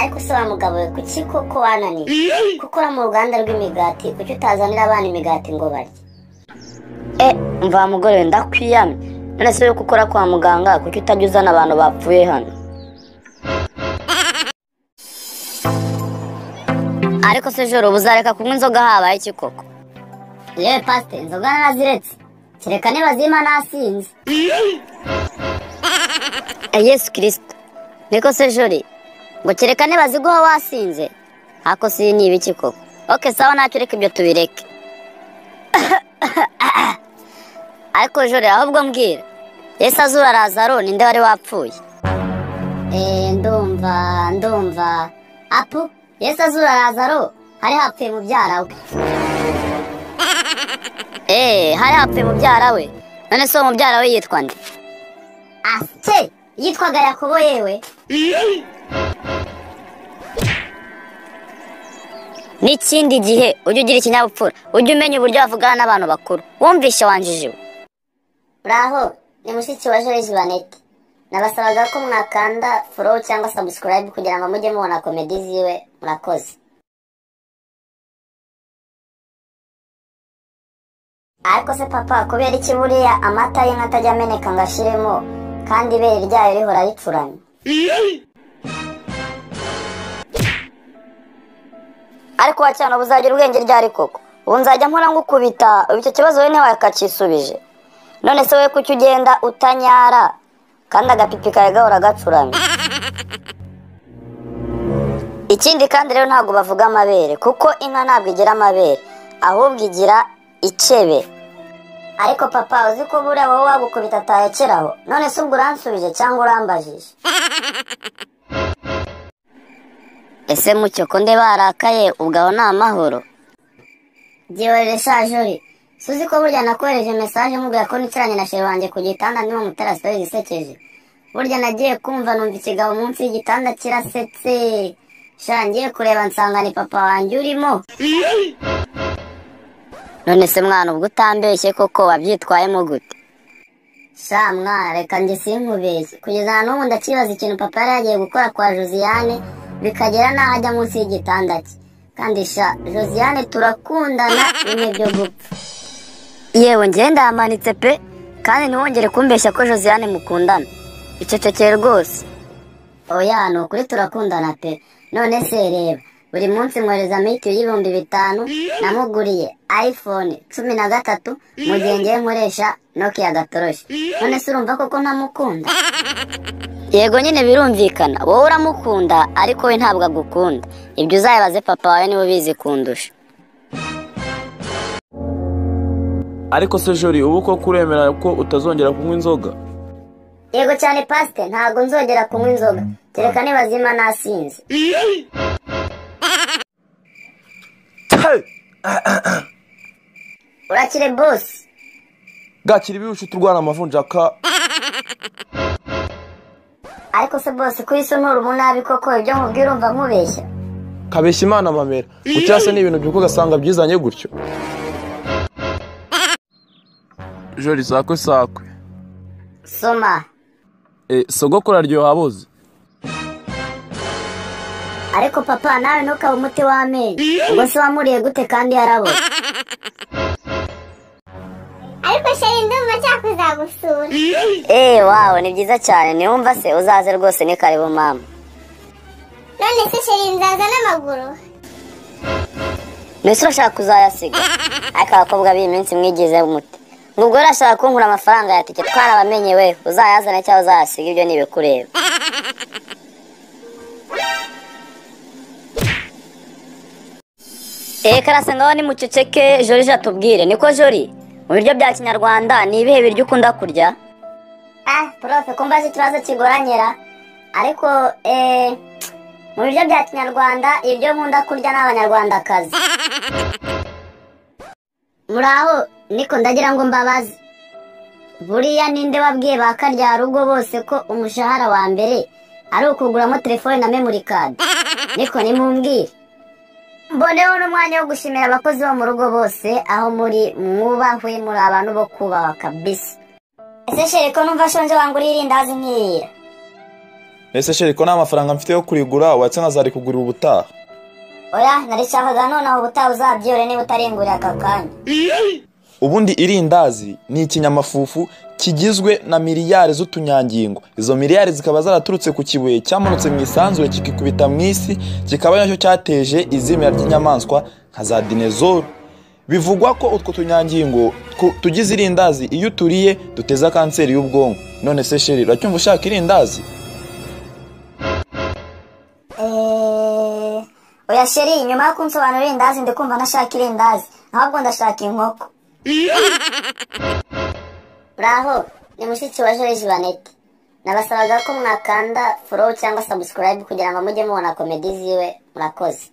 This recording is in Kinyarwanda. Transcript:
ariko se wa mugabo we kuki koko wananiye gukora mu ruganda rw'imigati, kuki utazanira abana imigati ngo barye? Mva mugore ndakwiyamye, none se yo gukora kwa muganga kuki utajya uzana abantu bapfuye hano? Ariko se joro buzareka kunywa inzoga habaye iki koko? Yewe pastor, inzoga naraziretse, kereka niba zima nasinze. Yesu Kristo, niko se jori ngo kereka niba ziguha wasinze? Ako si ni ibiki koko? Okay sawa, ntacyo, reka ibyo tubireke. Ariko jori ahubwo mbwira, Yesu azura Lazaro ninde wari wapfuye? Ndumva apu Yesu azura Lazaro hari hapfuye mubyara we. Hari hapfuye mubyara we. None se mubyara we yitwa nde? Ase yitwaga Yakobo yewe. N'ikindi gihe ujye ugira ikinyabupfura, ujye umenya uburyo bavugana n'abantu bakuru. Wumvishe wanjijiwe? Braho, ni mushiki wa Joyce Vanette. Nabasabaga ko mwakanda follow cyangwa subscribe kugira ngo mujye mubona comedy ziwe. Murakoze. Ariko se papa, kubera iki buriya amata y'inka atajya ameneka ngo ashiremo kandi ibere ryayo rihora ripfuranye? Ariko wacyana buzagira ubwenge ryari koko? Ubu nzajya nkora ngukubita, icyo kibazo we ntiwakakisubije. None se we kuki ugenda utanyara kandi agapipi kawe gahora gacuramye? Ikindi kandi rero ntabwo bavuga amabere, kuko inka ntabwo igira amabere, ahubwo igira icebe. Ariko papa, uzi ko buriya wowe wagukubita atayekeraho? None se ubwo uransubije cyangwa urambajije? Ese mucyo ko nde barakaye ubwaho ni amahoro? Jyewe Jori, suzi ko burya nakohereje message mubwira ko nicaranye na shehe wanjye ku gitanda ndimo mutera story zisekeje. Burya nagiye kumva numva ikigabo munsi y'igitanda kirasetse. Ngiye kureba nsanga ni papa wanjye urimo. None se mwana ubwo utambeshye koko wabyitwayemo gute? Mwana reka njye sinkubeshye, kugeza n'ubu ndakibaza ikintu papa yari yagiye gukora kwa Josiane bikagera naho ajya munsi y'igitanda cye. Kandi Josiane turakundana bimwe byo gupfa. Yewe ngenda yamanitse pe, kandi ntiwongere kumbeshya ko Josiane mukundana. Icecekere rwose. Oya ni ukuri turakundana pe. None se reba, buri munsi mwohereza mitiyu y'ibihumbi 5 namuguriye iPhone 13 mu gihe ngiye nkoresha Nokia gatoroshye. None se urumva koko ntamukunda? Yego nyine birumvikana, wowe uramukunda ariko we ntabwo agukunda. Ibyo uzayibaze papa wawe niwe ubizi kundusha. Ariko se Jori, ubu ko kuremera ko utazongera kunywa inzoga? Yego cyane pastor, ntabwo nzongera kunywa inzoga, kereka niba zima nasinze. Urakire boss. Gakira ibirusha turwana amavunjaka. Ariko se boss kwisi nturu munabi koko ibyo nkubwira umva nkubeshya? Kabeshya Imana mamera. Ucyase ni ibintu byuko gasanga byizanye gutyo. Jori sakwe. Soma. Sogokora ryo haboze. Ariko papa nawe ntukaba umuti w'amenyo. Ubwo se wamuriye gute kandi yaraboze? Ariko sheri ndumva cyakuza gusura. Wow, ni byiza cyane. Niwumva se uzaze rwose ni karibu mama. None se sheri nzaza n'amaguru? Nese urashaka kuzayasiga? Ariko abakobwa b'iyi minsi mwigize umuti. Ngubwo urashaka kunkura amafaranga ya tike twarabamenye we, uzayazana cyangwa uzayasiga ibyo nibikureba. Karasa ngaho ni muceceke Jori atubwire. Niko Jori, mu biryo bya Kinyarwanda ni ibihe biryo ukunda kurya? Prof, kumbaza ikibazo kigoranyera. Ariko mu biryo bya Kinyarwanda ibyo nkunda kurya n'abanyarwandakazi. Muraho, niko ndagira ngo mbabaze. Buriya ninde wabwiye bakarya rugo bose ko umushahara wa mbere ari ukuguramo telefone na memory card? Niko nimumbwire. Mboneho n'umwanya wo gushimira abakozi bo mu rugo bose aho muri mwubahwe, muri abantu bo kubaha kabisa. Ese sheri ko numva shonje wangurira irindazi nkirira? Oya, ni ukuri turacyari kumwe. None se sheri nzaza n'amaguru? Nese urashaka kuzayasiga? Ariko abakobwa b'iyi minsi mwigize umuti. Ngubwo urashaka kunkura amafaranga ya tike twarabamenye we, uzayazana cyangwa uzayasiga ibyo nibikureba. ese sheri ko nta mafaranga mfite yo kurigura watse nkazari kugurira ubutaha. oya narishakaga nonaho ubutaha uzabyore niba utaringurira aka kanya. Ubundi irindazi ni ikinyamafufu kigizwe na miliyari z'utunyangingo. Izo miliyari zikaba zaraturutse ku kibuye cyamanutse mu isanzure kikikubita mu isi, kikaba nacyo cyateje izimira ry'inyamaswa nka za dinezoro. Bivugwa ko utwo tunyangingo tugize irindazi iyo turiye duteza kanseri y'ubwonko. None se sheri uracyumva ushaka irindazi? oya sheri nyuma yo kunsobanurira irindazi ndikumva nashaka irindazi, ahubwo ndashaka inkoko. Bravo, ni mushiki wa Jolie Jeanette. Nabasabaga ko mwakanda follow cyangwa subscribe kugira ngo mujye mubona comedy ziwe. Murakoze.